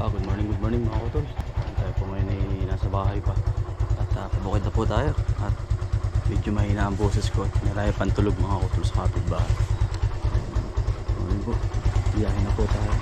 Good morning mga kutol. Tayo po ngayon ay nasa bahay pa. At pabukid na po tayo. At medyo mahina ang boses ko. Nilaya pantulog mga kutol sa kapitbahay. Ngayon po, biyahe na po tayo.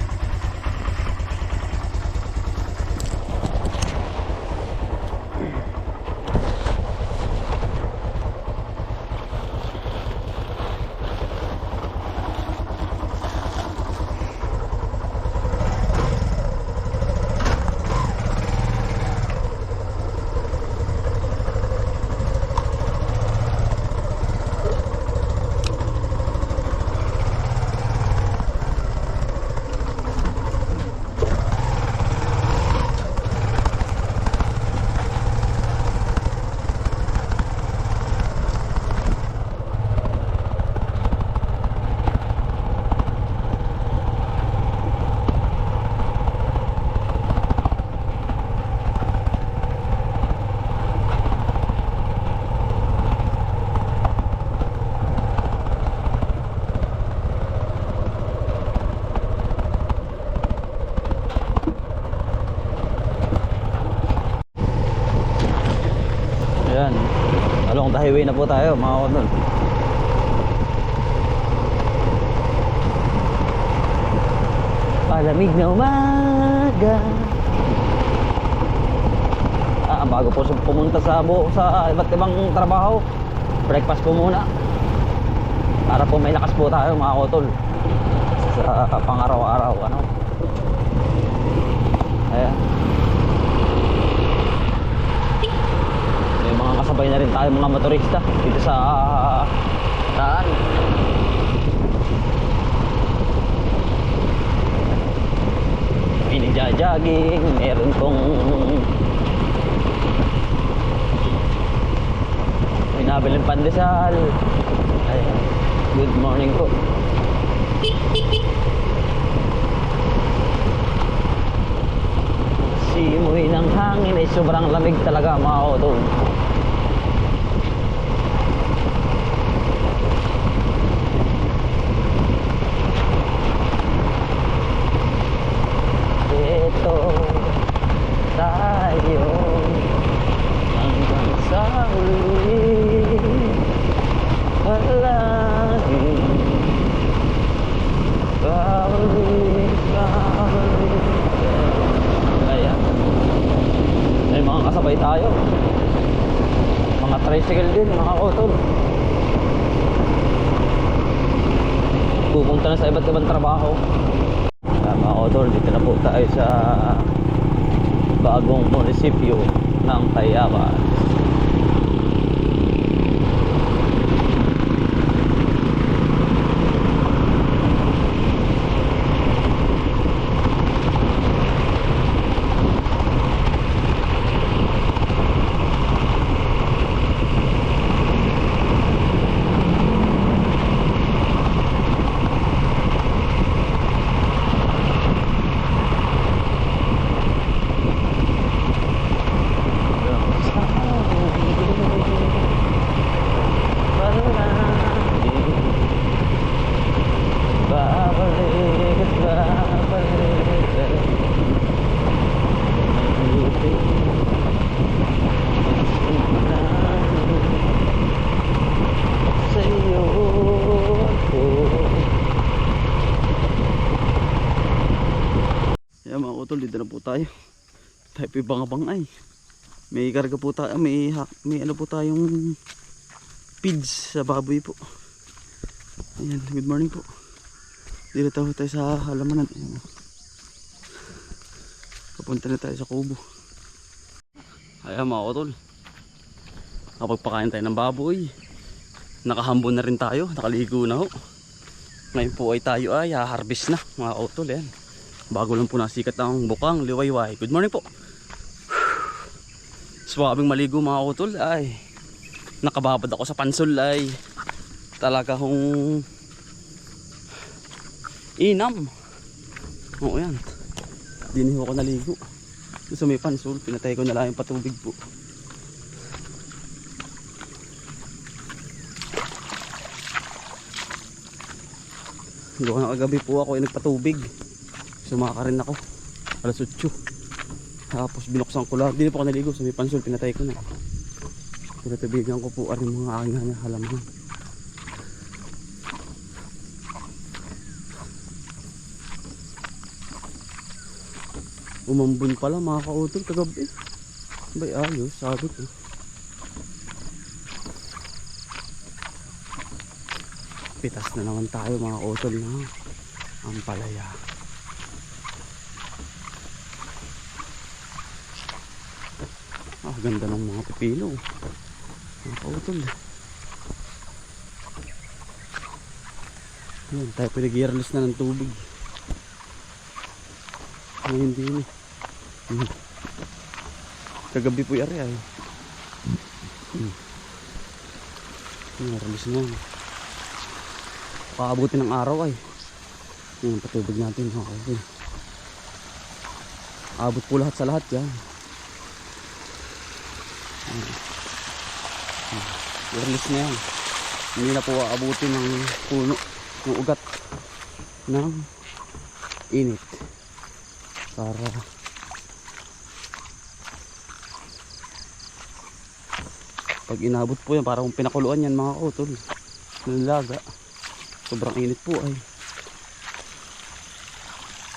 Ayan, along the highway na po tayo mga kutol. Palamig na umaga. Bago po pumunta sa iba't ibang trabaho, breakfast po muna para po may lakas po tayo mga kutol sa pang-araw-araw Ayan, may mga kasabay na rin tayo mga motorista dito sa daan. May nagja-jogging, meron pong nabiling pandesal. Ayan. Good morning po. Simoy ng hangin ay sobrang lamig talaga mga kutol. Ito tayo hanggang sa huli. Palagi babalik. Ayan, may mga kasabay tayo, mga tricycle din mga kutol. Pupunta na sa iba't ibang trabaho. Mga kutol, dito na po tayo sa bagong munisipyo ng Tayabas. Ayan mga kutol, dito na po tayo. Tayo po bangabangay. May karga po tayo, may ano po tayong feeds sa baboy po. Ayan, good morning po. Dito tayo sa halamanan. Ayan. Papunta na tayo sa kubo. Ayan mga kutol, nakapagpakain tayo ng baboy. Nakahambon na rin tayo, nakaligo na ho. Ngayon po ay tayo ay harvest na mga kutol. Ayan, bago lang po nasikat ang bukang liwayway. Good morning po. Swabing maligo mga kutol. Ay, nakababad ako sa pansol. Ay talaga hong inam. Oo yan, diniho ko naligo. Gusto may pansol, pinatay ko na lang yung patubig po. Doon kagabi po ako ay nagpatubig. Sumaka rin ako. Alas 8. Tapos binuksan ko lahat. Hindi na po ako naligo sa may pansol. Pinatay ko na. Pinatubigan ko po ang mga aking halaman. Umambun pala mga kautol kagabi. Bay ayos, sabi ko. Pitas na naman tayo mga kautol na ang palaya. Ganda ng mga pipino mga kautol. Yan, tayo pinag-gearless na ng tubig ngayon din. Kagabi po yari ay gearless na paabuti ng araw ay yung patubig natin mga kautol. Abot po lahat sa lahat yan. Gearless na yan. Hindi na po aabutin ng puno ng ugat ng init para pag inabot po yan para kung pinakuluan yan mga kautol nilaga sobrang init po ay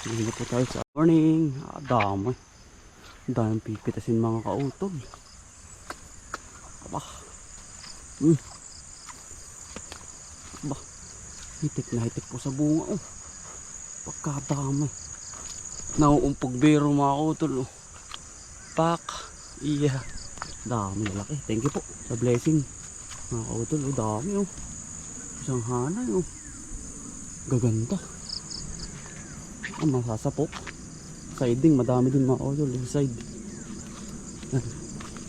hindi na po tayo sa morning. Daming pipitasin mga kautol. Hitik na hitik po sa bunga. Pagkadami. Nauumpog bero mga kautol. Pak. Iya. Dami na laki. Thank you po sa blessing mga kautol. Dami isang hanay gaganda. Masasapok. Siding madami din mga kautol. Side.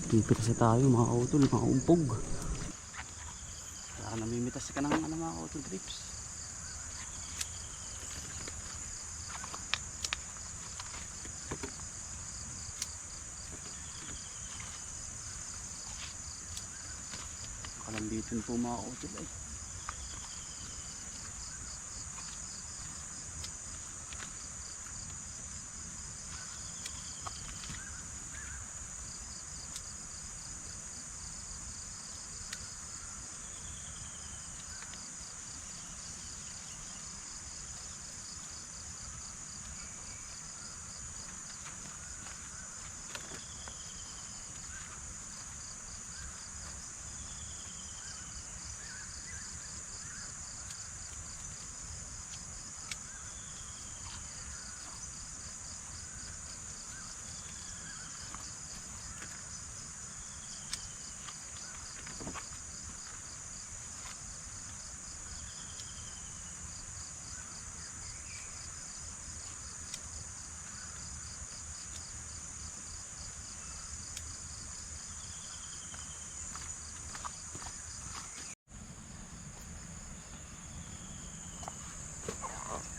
Pipitas na tayo mga kautol. Mga umpog. Namimitas ka ng mga kautol grips. Kalambitin po mga kautol ay.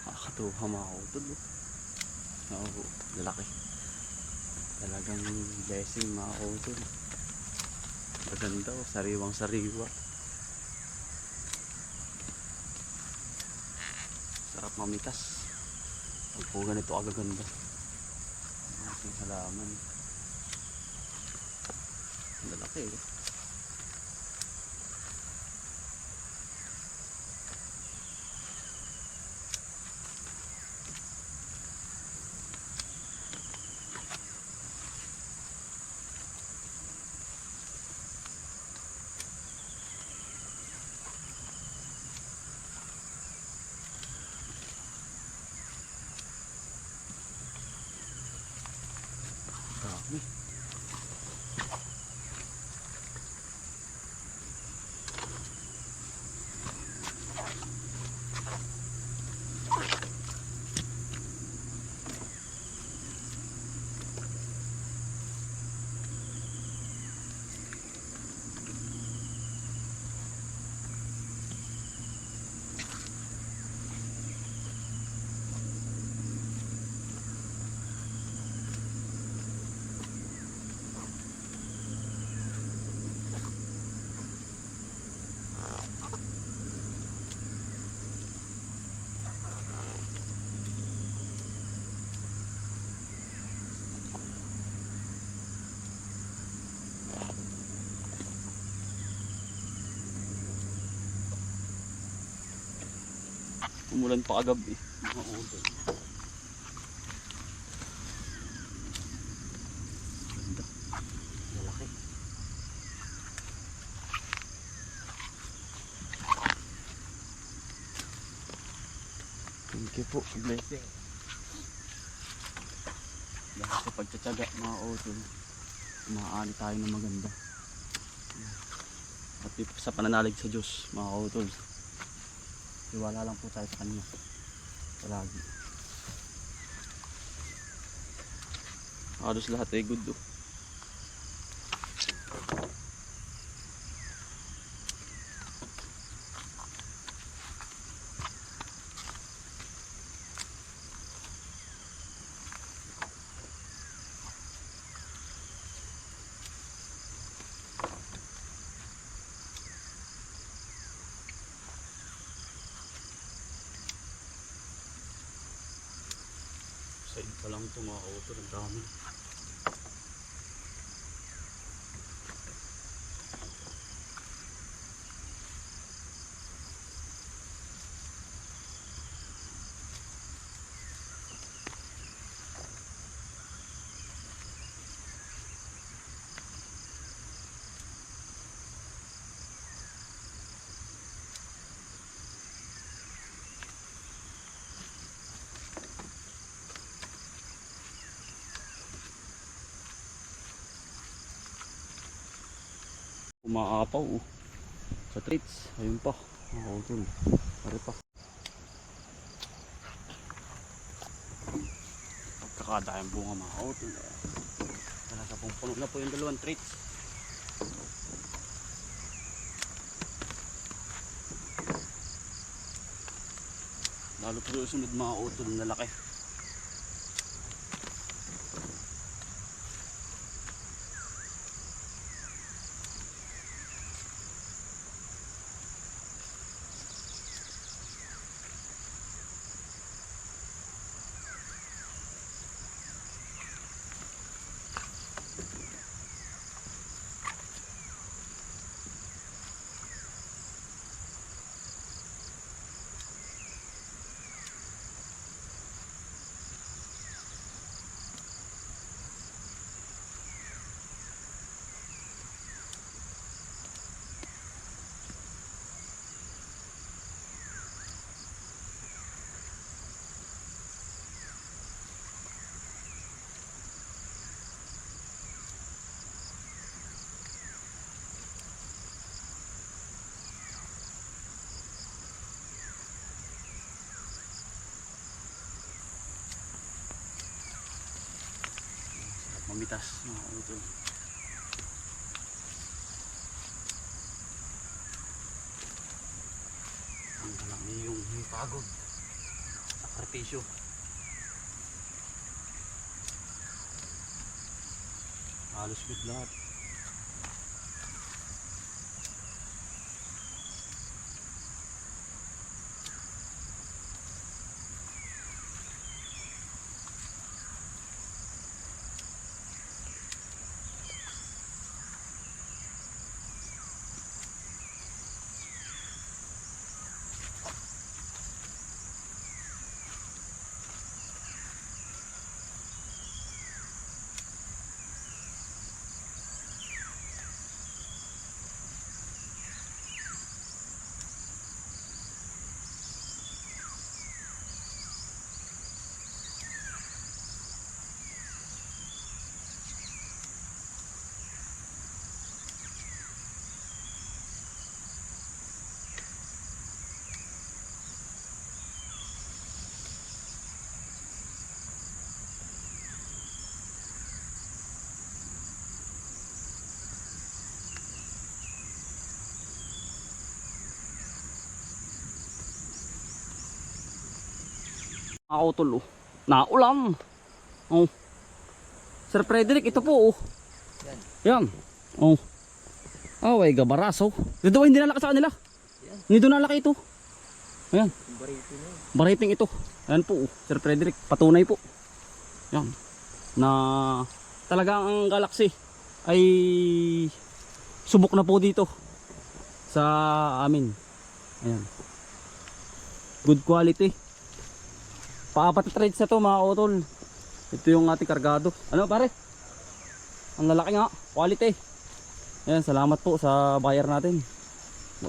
Nakakatuwa mga kautol. Lalaki. Talagang blessing mga kautol. Maganda sariwang sariwa. Sarap mamitas. Pag po ganito agaganda ang ating halaman. Lalaki dami. Umulan pa kagabi. Mga utol. Ganda. Malaki. Thank you po. Blessing. Dahil sa pagtsatsaga mga utol, maaani tayo ng maganda. At sa pananalig sa Diyos mga utol, iwala lang po tayo sa Kanya palagi. Halos lahat ay good do. Side pa lang ito mga utol, ang dami. Umaapaw sa treats. Ayun pa mga utol, pare pa. Kakadayang bunga mga utol. Talaga pong puno na po yung dalawang treats. Lalo po yung sunod mga utol na laki. Mamitas mga utol. Ang lang yung pagod, sakripisyo. Halos good lahat. Ako tol, oh. Naulam. Oh. Sir Frederick, ito po, oh. Yan. Oh. Oh, ay gabaraso. Dito hindi nalaki sa kanila. Dito nalaki ito. Ayan. Bariting ito. Ayan po, oh. Sir Frederick, patunay po. Yan. Na talagang ang galaxy ay subok na po dito sa amin. Ayan. Good quality. Paapat na trades na to mga utol. Ito yung ating kargado. Ano pare? Ang lalaki nga. Quality. Ayan, salamat po sa buyer natin.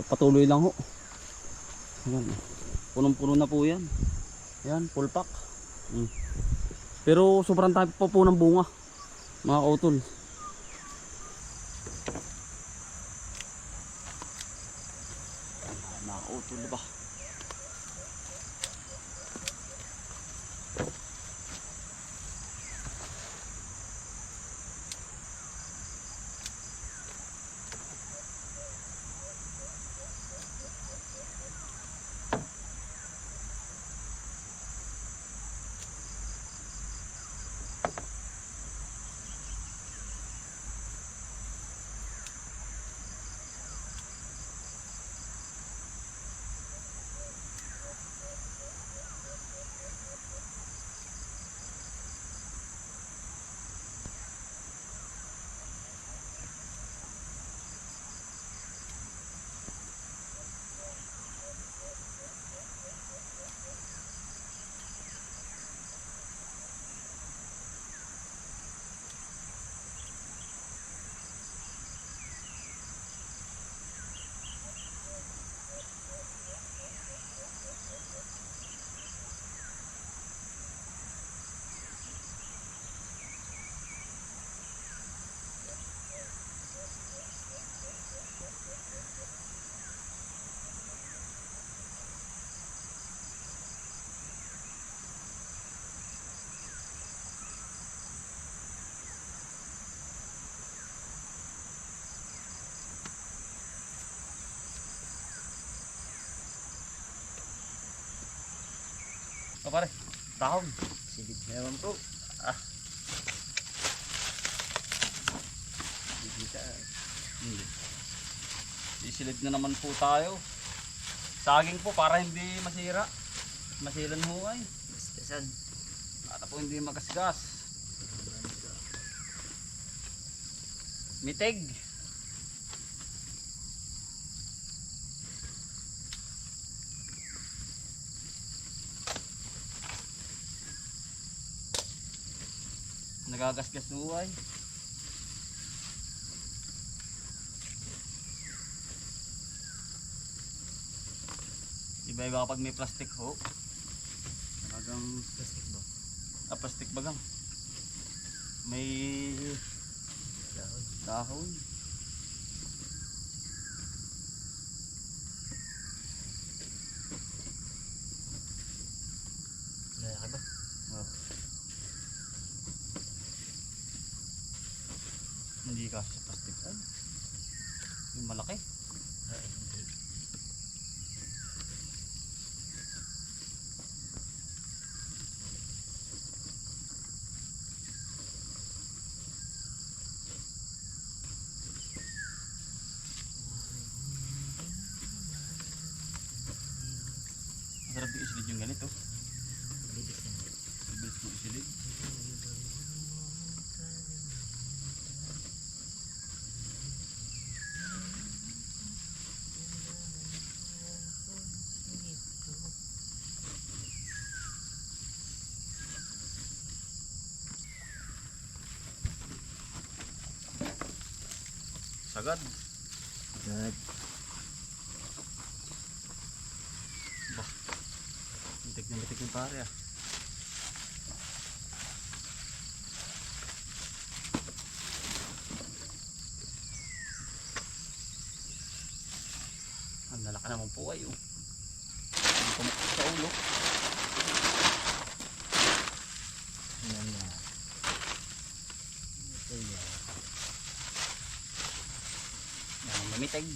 Patuloy lang ho. Ayan. Punong-puno na po yan. Ayan, full pack. Pero sobrang tabi po ng bunga mga utol. Mga utol ba? O pare, tahong. Silid na naman po. Isilid na naman po tayo. Saging po para hindi masira. Masilan ho ay. Gasgasan. Para po hindi magasgas. Mitig. Nagagasgas ho ay. Iba-iba kapag may plastic ho. Talagang plastic ba? Plastic bagang. May dahon. Lalaki ba? Oh. Hindi kasi sa plastic ay. Yung malaki. Masarap yung isilid yung ganito. Bilis mo isilid. Sagad. Sagad. Bah. Mitik na mitik yung pare ah. Ang lalaki naman po ay oh. Ang pumakot sa ulo. Ayan na. Ito yan. Yan, mamitig.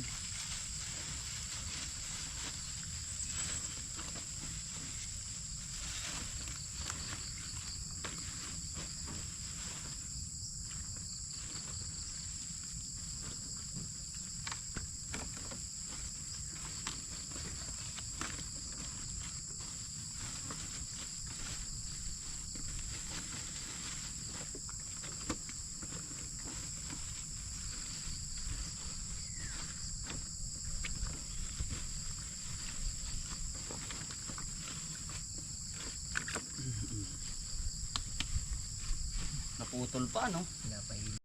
naputol pa, no? Pinapahilo.